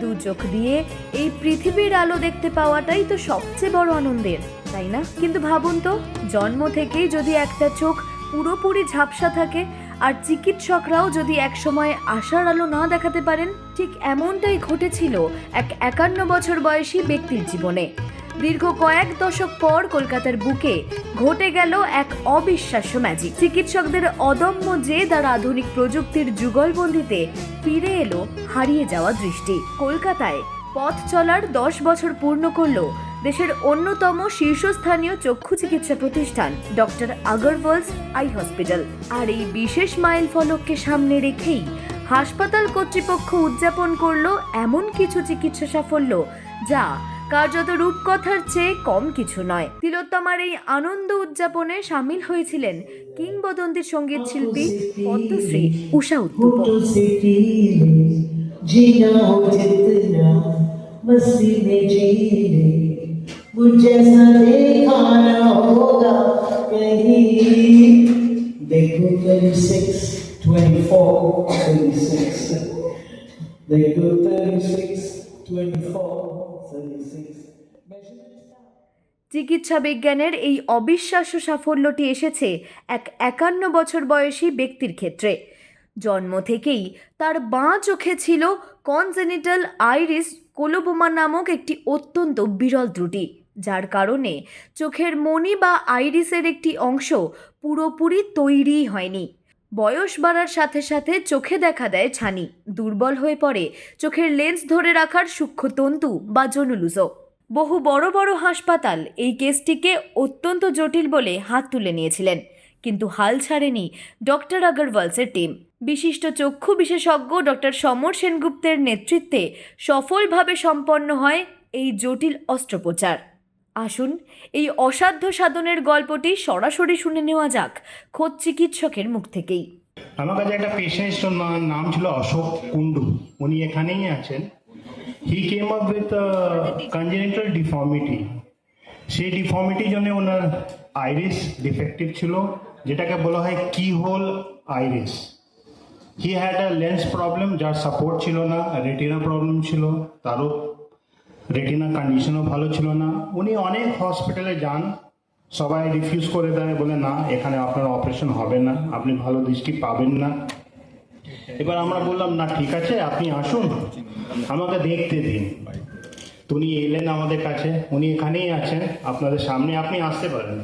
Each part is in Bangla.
দু চোখ দিয়ে এই পৃথিবীর আলো দেখতে পাওয়াটাই তো সবচেয়ে বড় আনন্দের, তাই না? কিন্তু ভাবুন তো, জন্ম থেকেই যদি একটা চোখ পুরোপুরি ঝাপসা থাকে আর চিকিৎসকরাও যদি একসময় আশার আলো না দেখাতে পারেন, ঠিক এমনটাই ঘটেছিল এক 51 বছর বয়সী ব্যক্তির জীবনে। দীর্ঘ কয়েক দশক পর কলকাতার বুকে ঘটে গেল এক অবিশ্বাস্য ম্যাজিক। চিকিৎসকদের অদম্য জেদ আর আধুনিক প্রযুক্তির যুগলবন্দিতে ফিরে এলো হারিয়ে যাওয়া দৃষ্টি। কলকাতায় পথ চলার 10 বছর পূর্ণ করল দেশের অন্যতম শীর্ষস্থানীয় চক্ষু চিকিৎসা প্রতিষ্ঠান ডক্টর আগরওয়ালস আই হসপিটাল। আর এই বিশেষ মাইল ফলককে সামনে রেখেই হাসপাতাল কর্তৃপক্ষ উদযাপন করলো এমন কিছু চিকিৎসা সাফল্য যা কার্যত রূপকথার চেয়ে কম কিছু নয়। তিলোত্তমার এই আনন্দ উদযাপনে সামিল হয়েছিলেন কিংবদন্তি সঙ্গীত শিল্পী পদ্মশ্রী উষা উত্তুপ। देखो 36, 24, 36. देखो 36, 24, 36. চিকিৎসা বিজ্ঞানের এই অবিশ্বাস্য সাফল্যটি এসেছে এক 51 বছর বয়সী ব্যক্তির ক্ষেত্রে। জন্ম থেকেই তার বাঁ চোখে ছিল কনজেনিটাল আইরিস কোলোবোমা নামক একটি অত্যন্ত বিরল ত্রুটি, যার কারণে চোখের মণি বা আইরিসের একটি অংশ পুরোপুরি তৈরিই হয়নি। বয়স বাড়ার সাথে সাথে চোখে দেখা দেয় ছানি, দুর্বল হয়ে পড়ে চোখের লেন্স ধরে রাখার সূক্ষ্ম তন্তু বা জনুলুজো। বহু বড় বড় হাসপাতাল এই কেসটিকে অত্যন্ত জটিল বলে হাত তুলে নিয়েছিলেন, কিন্তু হাল ছাড়েনি ডক্টর আগরওয়ালসের টিম। বিশিষ্ট চক্ষু বিশেষজ্ঞ ডক্টর সমর সেনগুপ্তের নেতৃত্বে সফলভাবে সম্পন্ন হয় এই জটিল অস্ত্রোপচার। আসুন এই অসাধ্য সাধনের গল্পটি সরাসরি শুনে নেওয়া যাক খোদ চিকিৎসকের মুখ থেকেই। আমার কাছে একটা পেশেন্ট নাম ছিল অশোক কুন্ডু, উনি এখানেই আছেন। He came up with congenital deformity. সেই ডিফর্মিটির জন্য ওনার আইরিস ডিফেক্টিভ ছিল, যেটাকে বলা হয় কি whole iris. He had a lens problem, যার সাপোর্ট ছিল না, রেটিনা প্রবলেম ছিল, তারও রেটিনা কন্ডিশনও ভালো ছিল না। উনি অনেক হসপিটালে যান, সবাই রিফিউজ করে দেয়, বলে না এখানে আপনার অপারেশন হবে না, আপনি ভালো দৃষ্টি পাবেন না। এবার আমরা বললাম না ঠিক আছে, আপনি আসুন, আমাকে দেখতে দিন। তো উনি এলেন আমাদের কাছে, উনি এখানেই আছেন আপনাদের সামনে, আপনি আসতে পারেন।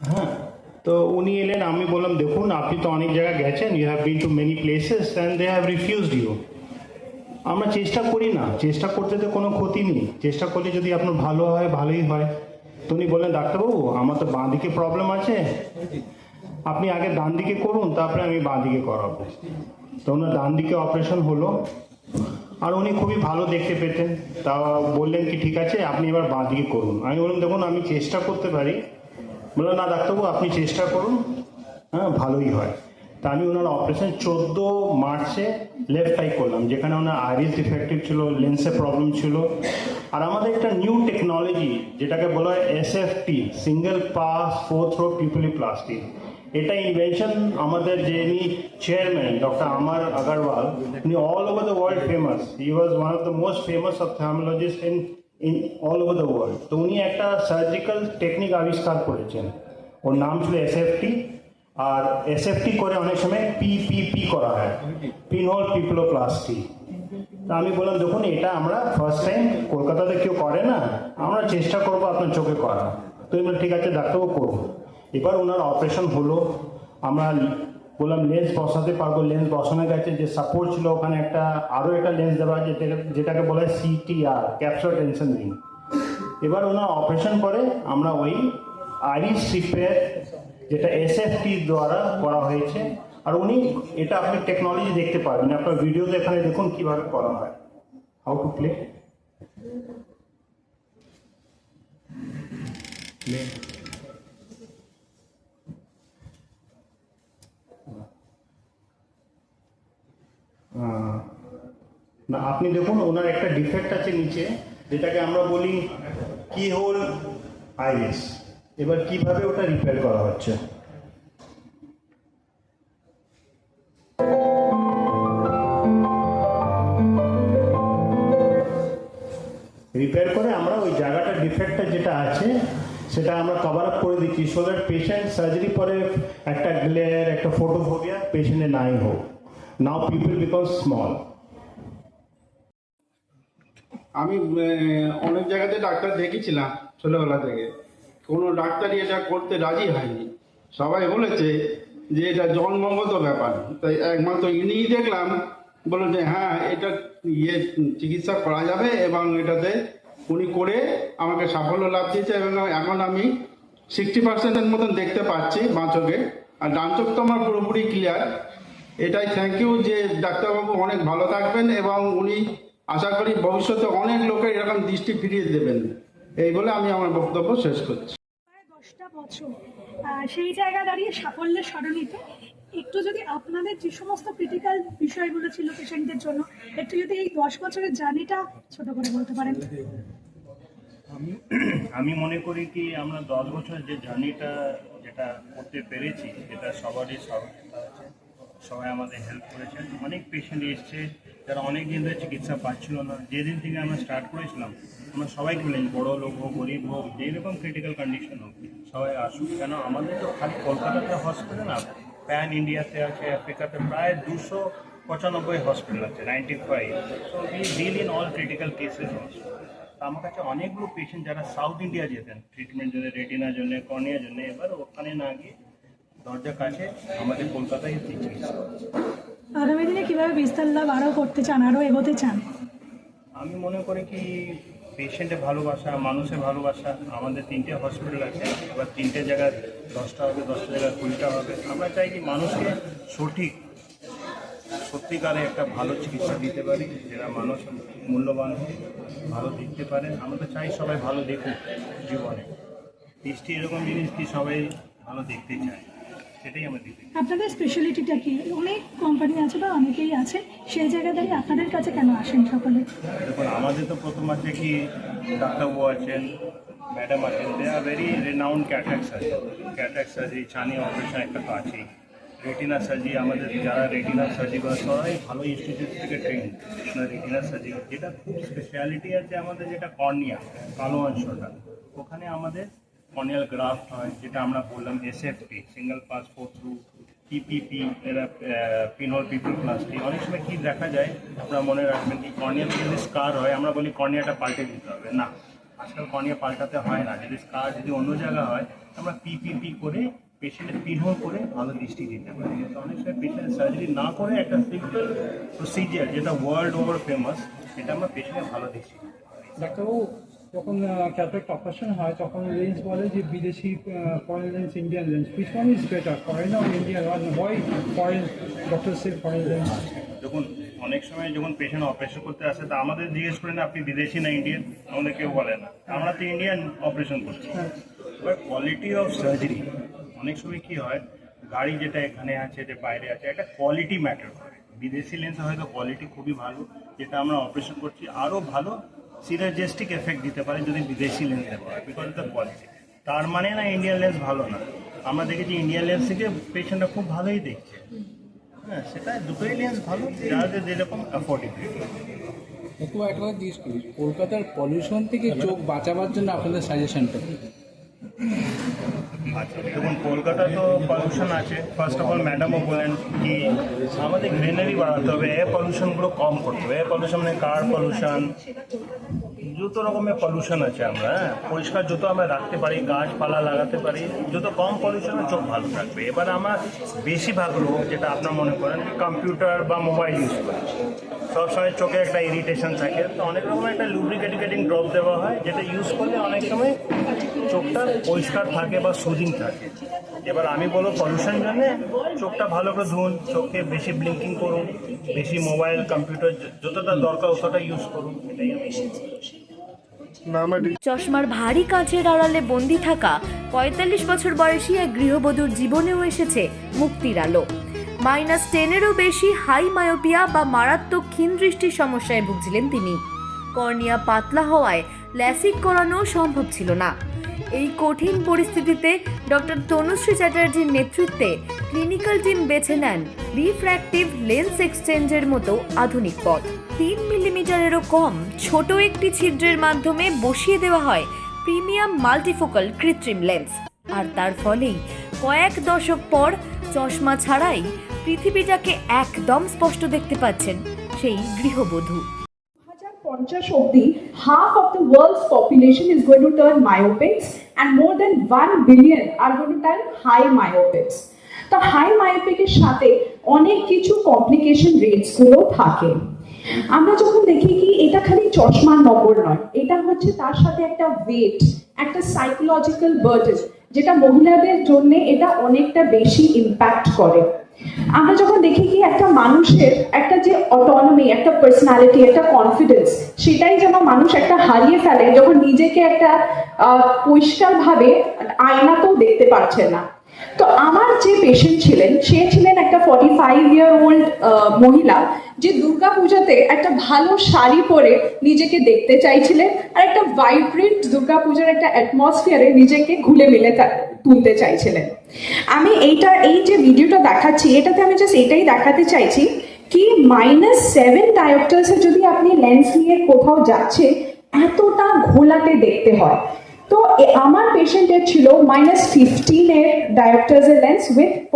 হ্যাঁ, তো উনি এলেন, আমি বললাম দেখুন আপনি তো অনেক জায়গায় গেছেন, you have been to many places and they have refused you. আমরা চেষ্টা করি না, চেষ্টা করতে তো কোনো ক্ষতি নেই, চেষ্টা করলে যদি আপনার ভালো হয় ভালোই হয়। তো উনি বললেন ডাক্তারবাবু আমার তো বাঁ দিকে প্রবলেম আছে, আপনি আগে ডান দিকে করুন, তারপরে আমি বাঁ দিকে করাবো। তো ওনার ডান দিকে অপারেশন হলো, আর উনি খুবই ভালো দেখতে পেতেন। তা বললেন কি ঠিক আছে আপনি এবার বাঁ দিকে করুন। আমি বললাম দেখুন আমি চেষ্টা করতে পারি। বললাম না ডাক্তারবাবু আপনি চেষ্টা করুন, হ্যাঁ ভালোই হয়। তা আমি ওনার অপারেশন 14 মার্চে লেফট আই করলাম, যেখানে ওনার আইরিস ডিফেক্টিভ ছিল, লেন্সে প্রবলেম ছিল। আর আমাদের একটা নিউ টেকনোলজি যেটাকে বলা হয় SFT, single pass four throw pupilloplasty. এটা ইনভেনশন আমাদের যিনি চেয়ারম্যান ডক্টর আমার আগরওয়াল, উনি all over the world famous. He was one of the most famous ophthalmologist in all over the world. তো উনি একটা সার্জিক্যাল টেকনিক আবিষ্কার করেছেন, ওর নাম ছিল এসএফটি। আর এসএফটি করে অনেক সময় পিপিপি করা হয়, পিনহোল পিপলোপ্লাস্টি। তা আমি বললাম দেখুন এটা আমরা ফার্স্ট টাইম কলকাতাতে কেউ করে না, আমরা চেষ্টা করবো আপনার চোখে করা। তো এবার ঠিক আছে ডাক্তারবাবু করবো। এবার ওনার অপারেশন হলো, আমরা বললাম লেন্স বসাতে পারবো, লেন্স বসানো গেছে, যে সাপোর্ট ছিল ওখানে একটা আরও একটা লেন্স দেওয়া আছে যেটাকে বলা হয় সিটিআর, ক্যাপসুলার টেনশন রিং। এবার ওনার অপারেশন করে আমরা ওই আইরিস রিপেয়ার যেটা এসএফটি দ্বারা করা হয়েছে। আর উনি এটা আপনি টেকনোলজি দেখতে পারবেন, আপনার ভিডিওতে এখানে দেখুন কিভাবে করা হয়। হাউ টু প্লে না, আপনি দেখুন ওনার একটা ডিফেক্ট আছে নিচে, যেটাকে আমরা বলি কি হোল আইরিস। এবার কিভাবে ওটা রিপেয়ার করা হচ্ছে। রিপেয়ার করে আমরা ওই জায়গাটা ডিফেক্টটা যেটা আছে সেটা আমরা কভার আপ করে দিচ্ছি, সো দ্যাট পেশেন্ট সার্জারি পরে একটা গ্লেয়ার, একটা ফোটোফোবিয়া পেশেন্টে নাই হোক। নাও পিপল বিকম স্মল। আমি অনেক জায়গাতে ডাক্তার দেখেছিলাম ছোটবেলা থেকে, কোনো ডাক্তারই এটা করতে রাজি হয়নি। সবাই বলেছে যে এটা জন্মগত ব্যাপার, তাই একমাত্র ইনিই দেখলাম বলল যে হ্যাঁ এটা চিকিৎসা করা যাবে, এবং এটাতে উনি করে আমাকে সাফল্য লাভ দিয়েছে, এবং এখন আমি 60% মতন দেখতে পাচ্ছি বাঁ চোখে, আর ডান চোখ তো আমার পুরোপুরি ক্লিয়ার। এটাই থ্যাংক ইউ যে ডাক্তারবাবু অনেক ভালো থাকবেন, এবং উনি আশা করি ভবিষ্যতে অনেক লোকের এরকম দৃষ্টি ফিরিয়ে দেবেন। এই বলে আমি আমার বক্তব্য শেষ করছি। 10টা বছর সেই জায়গা দাঁড়িয়ে সাফল্যের স্মরণিতে একটু যদি আপনাদের যে সমস্ত ক্রিটিক্যাল বিষয়গুলো ছিল পেশেন্টদের জন্য, একটু যদি এই 10 বছরের জার্নিটা ছোট করে বলতে পারেন। আমি মনে করি কি আমরা 10 বছর যে জার্নিটা যেটা করতে পেরেছি, এটা সবারই সহযোগিতা আছে, সবাই আমাদের হেল্প করেছেন। অনেক পেশেন্ট এসছে যারা অনেক দিন ধরে চিকিৎসা পাচ্ছিল না। যেদিন থেকে আমরা স্টার্ট করেছিলাম আমরা সবাইকে বলেন, বড়ো লোক হোক, গরিব হোক, যেরকম ক্রিটিক্যাল কন্ডিশন হোক সবাই আসুক। কেন আমাদের তো খালি কলকাতাতে হসপিটাল না, প্যান ইন্ডিয়াতে আছে, আফ্রিকাতে প্রায় 295 হসপিটাল আছে, 95। So we deal in all critical cases also. আমার কাছে অনেকগুলো পেশেন্ট যারা সাউথ ইন্ডিয়া যেতেন ট্রিটমেন্ট জন্য, রেটিনার জন্য, কর্নিয়ার জন্য, এবার ওখানে না গিয়ে দরজার কাছে আমাদের কলকাতায় চিকিৎসা হচ্ছে। আগামী দিনে কিভাবে বিস্তার লাভ আরও করতে চান, আরও এগোতে চান? আমি মনে করি কি পেশেন্টের ভালোবাসা, মানুষের ভালোবাসা। আমাদের 3টে হসপিটাল আছে, এবার 3টে জায়গায় 10টা হবে, 10টা জায়গায় 20টা হবে। আমরা চাই কি মানুষকে সত্যিকারে একটা ভালো চিকিৎসা দিতে পারি, যেটা মানুষ মূল্যবান ভালো দেখতে পারে। আমরা তো চাই সবাই ভালো দেখুক জীবনে। দৃষ্টি এরকম জিনিস কি সবাই ভালো দেখতে চায়, সেটাই আমরা দেখতে চাই। আপনাদের স্পেশালিটিটা কি? অনেক কোম্পানি আছে বা অনেকেই আছে, সেই জায়গা দাঁড়িয়ে আপনাদের কাছে কেন আসেন সকলে? দেখুন, আমাদের তো প্রথম আছে কি ডাক্তারবাবু আছেন, ম্যাডাম আছেন, they are very renowned cataract surgery, ছানি অপারেশন একটা তো আছেই। রেটিনা সার্জারি, আমাদের যারা রেটিনা সার্জারি করে সবাই ভালো ইনস্টিটিউট থেকে ট্রেন রেটিনা সার্জারি। যেটা খুব স্পেশালিটি আছে আমাদের, যেটা কর্নিয়া, কালো অংশটা, ওখানে আমাদের কর্নিয়াল গ্রাফট হয়, যেটা আমরা বললাম SFP, single pass 4 through, PPP, এরা পিনহোল পিপলপ্লাস্টি। অনেক সময় কী দেখা যায়, আপনারা মনে রাখবেন কি কর্নিয়াতে যদি স্কার হয় আমরা বলি কর্নিয়াটা পাল্টে দিতে হবে, না, আজকাল কর্নিয়া পাল্টাতে হয় না। যদি স্কার যদি অন্য জায়গা হয় আমরা পিপিপি করে পেশেন্টের পিনহোল করে ভালো দৃষ্টি দিতে পারি। তো অনেক সময় পেশেন্টের সার্জারি না করে একটা সিম্পল প্রসিজিয়ার যেটা ওয়ার্ল্ড ওভার ফেমাস, এটা আমরা পেশেন্টের ভালো দৃষ্টি দিতে পারি। ডাক্তারবাবু, যখন ক্যাটারাক্ট অপারেশন হয় তখন লেন্স বলে যে বিদেশি foreign lens, Indian lens, which one is better, foreign or Indian? Why foreign doctor say foreign lens? দেখুন, অনেক সময় যখন পেশেন্ট অপারেশন করতে আসে তা আমাদের জিজ্ঞেস করেন আপনি বিদেশি না ইন্ডিয়ান, আমাদের কেউ বলে না, আমরা তো ইন্ডিয়ান অপারেশন করছি। এবার কোয়ালিটি অফ সার্জারি অনেক সময় কী হয়, গাড়ি যেটা এখানে আছে, যে বাইরে আছে, একটা কোয়ালিটি ম্যাটার করে। বিদেশি লেন্স হয়তো কোয়ালিটি খুবই ভালো, যেটা আমরা অপারেশন করছি আরও ভালো সিনার্জিস্টিক এফেক্ট দিতে পারে যদি বিদেশি লেন্স দেওয়া হয়, বিকজ দ্য কোয়ালিটি। তার মানে না ইন্ডিয়ান লেন্স ভালো না, আমরা দেখেছি ইন্ডিয়ান লেন্স থেকে পেশেন্টরা খুব ভালোই দেখছে। হ্যাঁ, সেটা দুটোই লেন্স ভালো, যাদের যেরকম অ্যাফোর্ডেবিলিটি। একটু একটা জিজ্ঞেস করি, কলকাতার পলিউশন থেকে চোখ বাঁচাবার জন্য আপনাদের সাজেশনটা কি? আচ্ছা, দেখুন, কলকাতা তো পলিউশন আছে। ফার্স্ট অফ অল ম্যাডামও বলেন কি আমাদের গ্রিনারি বাড়াতে হবে, এয়ার পলিউশনগুলো কম করতে হবে। এয়ার পলিউশন মানে কার পলিউশন, যত রকমের পলিউশন আছে আমরা পরিষ্কার যত আমরা রাখতে পারি, গাছপালা লাগাতে পারি, যত কম পলিউশনে চোখ ভালো থাকবে। এবার আমার বেশিরভাগ লোক যেটা আপনার মনে করেন কম্পিউটার বা মোবাইল ইউজ করে, সবসময় চোখে একটা ইরিটেশন থাকে, তো অনেক রকম একটা লুব্রিকেটিং ড্রপ দেওয়া হয়, যেটা ইউজ করলে অনেক সময় চোখটা পরিষ্কার থাকে বা সুদিং থাকে। এবার আমি বলবো পলিউশন জন্য চোখটা ভালো করে ধুন, চোখে বেশি ব্লিঙ্কিং করুন, বেশি মোবাইল কম্পিউটার যতটা দরকার ততটা ইউজ করুন, এটাই আমি চশমার ভারী কাঁচের আড়ালে বন্দি থাকা 45 বছর বয়সী এক গৃহবধূর জীবনেও এসেছে মুক্তির আলো। -10-এরও বেশি হাই মায়োপিয়া বা মারাত্মক ক্ষীণ দৃষ্টির সমস্যায় ভুগছিলেন তিনি। কর্নিয়া পাতলা হওয়ায় ল্যাসিক করানো সম্ভব ছিল না। এই কঠিন পরিস্থিতিতে ডক্টর তনুশ্রী চ্যাটার্জির নেতৃত্বে ক্লিনিক্যাল টিম বেছে নেন রিফ্র্যাক্টিভ লেন্স এক্সচেঞ্জের মতো আধুনিক পথ। 3 মিলিমিটারেরও কম ছোট একটি ছিদ্রের মাধ্যমে বসিয়ে দেওয়া হয় প্রিমিয়াম মাল্টিফোকাল কৃত্রিম লেন্স, আর তার ফলেই কয়েক দশক পর চশমা ছাড়াই পৃথিবীটাকে একদম স্পষ্ট দেখতে পাচ্ছেন সেই গৃহবধূ। 2050 অবধি half of the world's population is going to turn myopics and more than 1 billion are going to turn high myopics. তো হাই মায়োপিকের সাথে অনেক কিছু কমপ্লিকেশন রেটস গুলো থাকে। আমরা যখন দেখি কি এটা খালি চশমার নম্বর নয়, এটা হচ্ছে তার সাথে একটা ওয়েট, একটা সাইকোলজিক্যাল বার্ডেন, যেটা মহিলাদের জন্য এটা অনেকটা বেশি ইম্প্যাক্ট করে। আমরা যখন দেখি কি একটা মানুষের একটা যে অটোনমি, একটা পার্সোনালিটি, একটা কনফিডেন্স, সেটাই যেন মানুষ একটা হারিয়ে ফেলে যখন নিজেকে একটা পরিষ্কারভাবে আয়নাতেও দেখতে পারছে না। তো আমার যে পেশেন্ট ছিলেন, সে ছিলেন একটা 45-year-old মহিলা, যে দুর্গা পূজাতে একটা ভালো শাড়ি পরে নিজেকে দেখতে চাইছিলেন আর একটা ভাইব্রেন্ট দুর্গা পূজার একটা অ্যাটমসফিয়ারে নিজেকে ঘুলে মিলে তুলতে চাইছিলেন। আমি এই যে ভিডিওটা দেখাচ্ছি, এটাতে আমি জাস্ট এটাই দেখাতে চাইছি কি -7 ডায়োপ্টার্সে যদি আপনি লেন্স নিয়ে কোথাও যাচ্ছে, এতটা ঘোলাটে দেখতে হয়। তো আমার পেশেন্টের ছিল -15 এর ডায়োপ্টার্সের লেন্স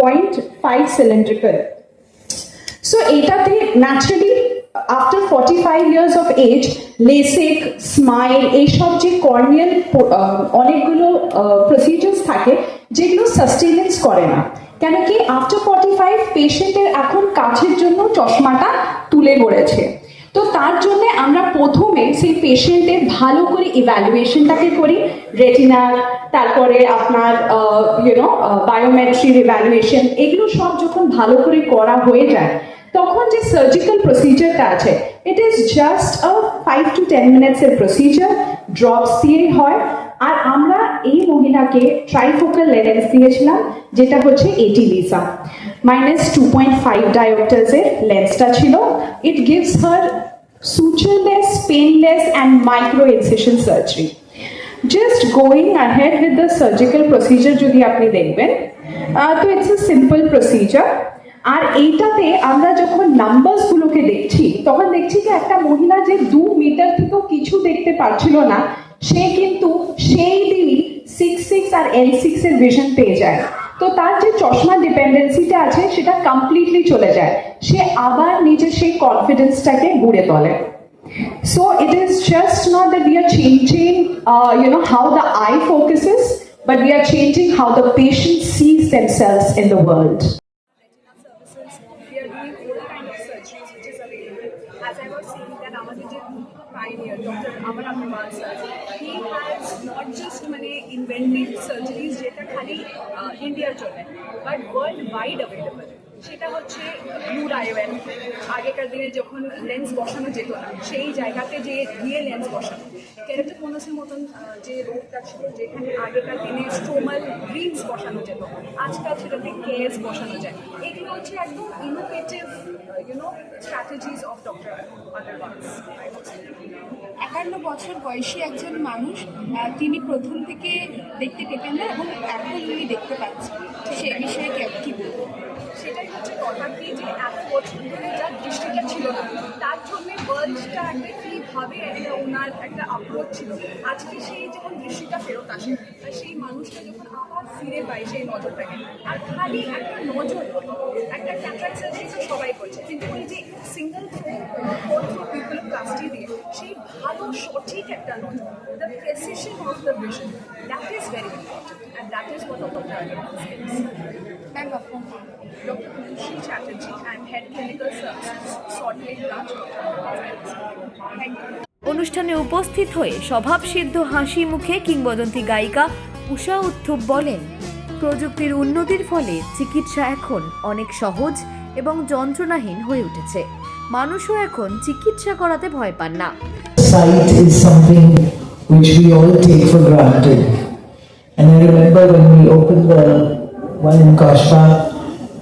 উইথ 0.5 সিলিন্ড্রিক্যাল। সো এটাতে naturally after 45 years of age LASIK, smile, এইসব যে কর্নিয়াল অনেকগুলো প্রসিজার্স থাকে যেগুলো সাস্টেনেন্স করে না। কেন কি আফটার 45 পেশেন্টের এখন কাছের জন্য চশমাটা তুলে পড়েছে। তো তার জন্য আমরা প্রথমে সেই পেশেন্টের ভালো করে ইভ্যালুয়েশনটাকে করি, রেটিনার, তারপরে আপনার বায়োমেট্রির ইভ্যালুয়েশন, এগুলো সব যখন ভালো করে করা হয়ে যায়, তখন যে সার্জিক্যাল প্রসিজারটা আছে, ইট ইজ জাস্ট 5 to 10 মিনিটসের প্রসিজার, ড্রপস দিয়েই হয়। আর আমরা এই মহিলাকে ট্রাইফোকাল লেন্স দিয়েছিলাম, যেটা হচ্ছে এটিলিসা, -2.5 ডায়োপ্টার্সের লেন্সটা ছিল। It gives her sutureless, painless and micro incision surgery. Just going ahead with the surgical procedure যদি আপনি দেখবেন, তো ইটস a simple procedure। আর এইটাতে আমরা যখন নাম্বারস গুলোকে দেখছি, তখন দেখছি যে একটা মহিলা যে 2 মিটার থেকেও কিছু দেখতে পারছিল না, সে কিন্তু সেই দিনই 6/6 আর L6 এর ভিশন পেয়ে যায়। তো তার যে চশমা ডিপেন্ডেন্সিটা আছে সেটা কমপ্লিটলি চলে যায়, সে আবার নিজের সেই কনফিডেন্সটাকে গড়ে তোলে। So it is just not that we are changing how the eye focuses, but we are changing how the patient sees themselves in the world. We are doing all kind of surgeries which is available. As I was saying that আমাদের যে pioneer Dr. Amar Agarwal sir, he has not just invented surgeries যেটা খালি ইন্ডিয়ার জন্য, but worldwide available। সেটা হচ্ছে ব্লু রায়োয়েন, আগেকার দিনে যখন লেন্স বসানো যেত না, সেই জায়গাতে যে গিয়ে লেন্স বসানো, কেরাটোকোনাসের মতন যে রোগটা ছিল, যেখানে আগেকার দিনে স্ট্রোমাল রিংস বসানো যেত, আজকাল সেটাতে কেস বসানো যায়। এগুলো হচ্ছে একদম innovative strategies of doctor Agarwal. 51 বছর বয়সী একজন মানুষ, তিনি প্রথম থেকে দেখতে পেতেন না এবং এখন উনি দেখতে পাচ্ছেন, সে বিষয়ে কি বলবো? সেটাই হচ্ছে কথা কি, যে এত বছর ধরে যার দৃষ্টিটা ছিল না, তার জন্য ওয়ার্ল্ডটা একটা কীভাবে ওনার একটা অ্যাপ্রোচ ছিল, আজকে সেই যখন দৃষ্টিটা ফেরত আসে, আর সেই মানুষটা যখন আবার ফিরে পায় সেই নজরটাকে, আর খালি একটা নজর, একটা ক্যাটারাক্ট সার্জারি তো সবাই করছে, কিন্তু ওই যে সিঙ্গেল পিপলোপ্লাস্টি দিয়ে সেই ভালো সঠিক একটা নজর, the precision of the vision, that is very important, and that is what doctor Agarwal Sage. Dr. Kushi Chatterjee and Head Clinical Services, Salt Lake Branch, Thank you. অনুষ্ঠানে উপস্থিত হয়ে স্বভাবসিদ্ধ হাসি মুখে কিংবদন্তি গায়িকা উষা উত্থুপ বলেন, প্রযুক্তির উন্নতির ফলে চিকিৎসা এখন অনেক সহজ এবং যন্ত্রণাহীন হয়ে উঠেছে। মানুষও এখন চিকিৎসা করাতে ভয় পান না। Sight is something which we all take for granted. And I remember when we opened the one in Kashmir,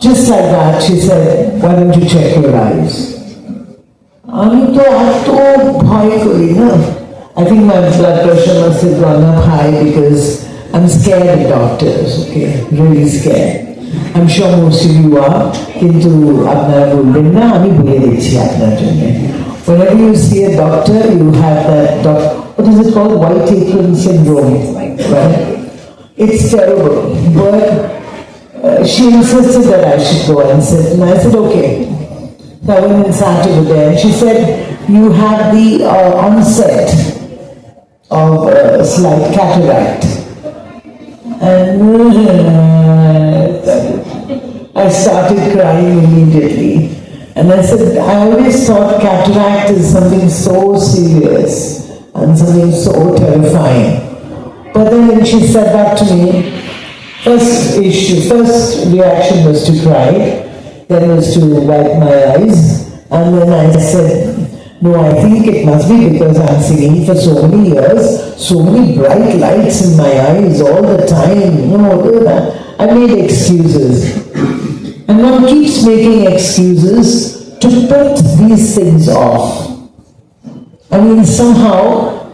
just like that, she said, "Why don't you check your eyes?" আমি তো এত ভয় করি না। I think my blood pressure must have gone up high because I'm scared of doctors, okay, really scared. I'm sure most of you are, কিন্তু আপনারা বলবেন না, আমি বলে দিচ্ছি আপনার জন্য। Whenever you see a doctor, you have that, what is it called? White apron syndrome, right? It's terrible, but she insisted that I should go and sit, and I said, okay. So I went and sat over there, and she said, you have the onset of slight cataract. And I started crying immediately. And I said, I always thought cataract is something so serious and something so terrifying. But then when she said that to me, first reaction was to cry, then was to wipe my eyes, and then I said, no, I think it must be because I'm singing for so many years, so many bright lights in my eyes all the time. I made excuses. And one keeps making excuses to put these things off. I mean, somehow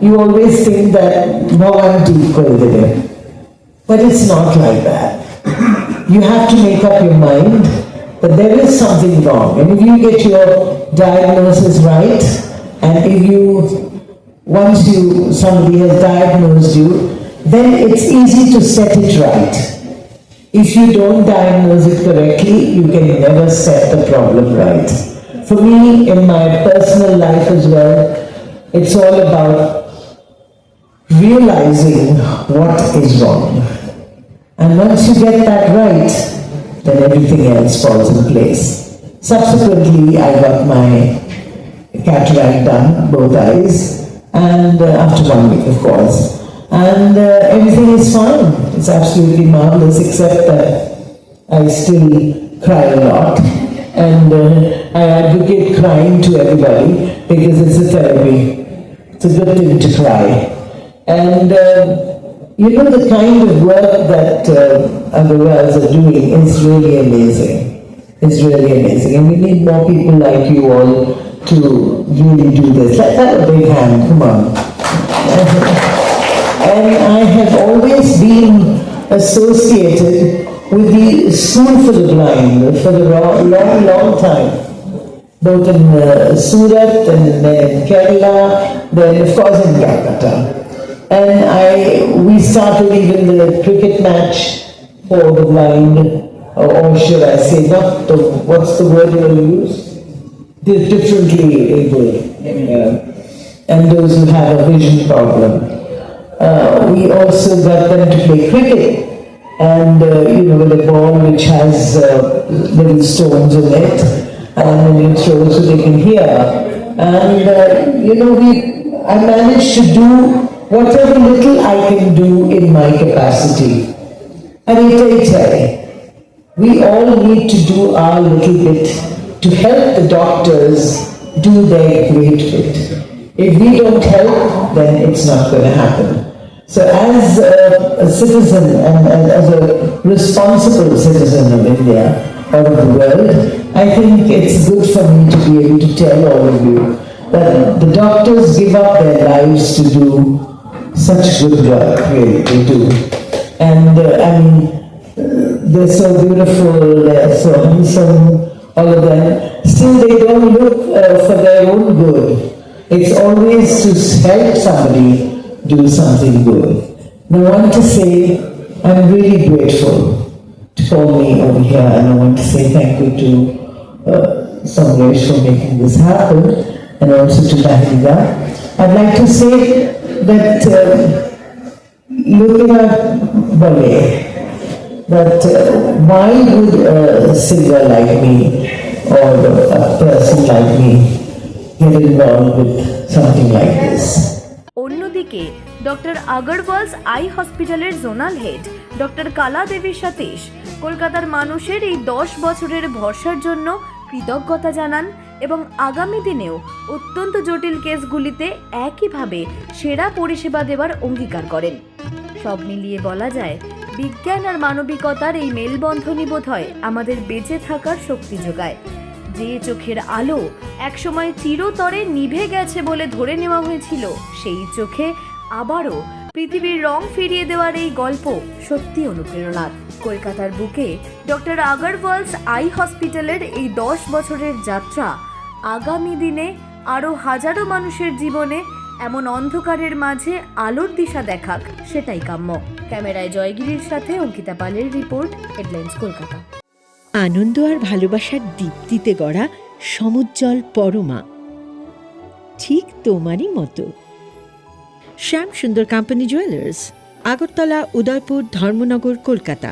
you always think that Bhagavan ठीक कर देगा. But it's not like that. You have to make up your mind that there is something wrong. And if you get your diagnosis right, and if once somebody has diagnosed you, then it's easy to set it right. If you don't diagnose it correctly, you can never set the problem right. For me, in my personal life as well, it's all about realizing what is wrong. And once you get that right, then everything else falls in place. Subsequently, I got my cataract done, both eyes, and after 1 week, of course. And everything is fine. It's absolutely marvelous, except that I still cry a lot. And I advocate crying to everybody because it's a therapy. It's a good thing to cry. And the kind of work that Agarwals are doing is really amazing. It's really amazing. And we need more people like you all to really do this. Let's have a big hand, come on. And I have always been associated with the School for the Blind for a long time. Both in Surat and then in Kerala, then of course in Calcutta. And we started even the cricket match for the blind, or should I say, what's the word you will use? They're differently able, and those who have a vision problem. We also got them to play cricket, and with a ball which has little stones in it, and then you throw so they can hear. And I managed to do whatever little I can do in my capacity. And we all need to do our little bit to help the doctors do their great bit. If we don't help, then it's not going to happen. So as a citizen and as a responsible citizen of India or of the world, I think it's good for me to be able to tell all of you that the doctors give up their lives to do such good work, really, they do. And they're so beautiful, they're so handsome, all of them. Still, they don't look for their own good. It's always to help somebody do something good. And I want to say, I'm really grateful to call me over here, and I want to say thank you to Samresh for making this happen, and also to Mahida. I'd like to say that looking at ballet, that why would a singer like me or a person like me get involved with something like this? অন্যদিকে ডক্টর আগরওয়ালস আই হসপিটালের জোনাল হেড ডক্টর কালা দেবী সতীশ কলকাতার মানুষের এই 10 বছরের ভরসার জন্য কৃতজ্ঞতা জানান এবং আগামী দিনেও অত্যন্ত জটিল কেসগুলিতে একইভাবে সেরা পরিষেবা দেওয়ার অঙ্গীকার করেন। সব মিলিয়ে বলা যায়, বিজ্ঞান আর মানবিকতার এই মেলবন্ধনই বোধহয় আমাদের বেঁচে থাকার শক্তি যোগায়। যে চোখের আলো একসময় চিরতরে নিভে গেছে বলে ধরে নেওয়া হয়েছিল, সেই চোখে আবারও পৃথিবীর রং ফিরিয়ে দেওয়ার এই গল্প সত্যি অনুপ্রেরণার। কলকাতার বুকে ডক্টর আগারওয়ালস আই হসপিটালের এই 10 বছরের যাত্রা আগামী দিনে আরও হাজারো মানুষের জীবনে এমন অন্ধকারের মাঝে আলোর দিশা দেখাক, সেটাই কাম্য। ক্যামেরায় জয়গিরির সাথে অঙ্কিতা পালের রিপোর্ট, হেডলাইন্স কলকাতা। আনন্দ আর ভালোবাসার দীপ্তিতে গড়া সমুজ্জ্বল পরমা, ঠিক তোমারই মতো। শ্যাম সুন্দর কোম্পানি জুয়েলার্স, আগরতলা, উদয়পুর, ধর্মনগর, কলকাতা।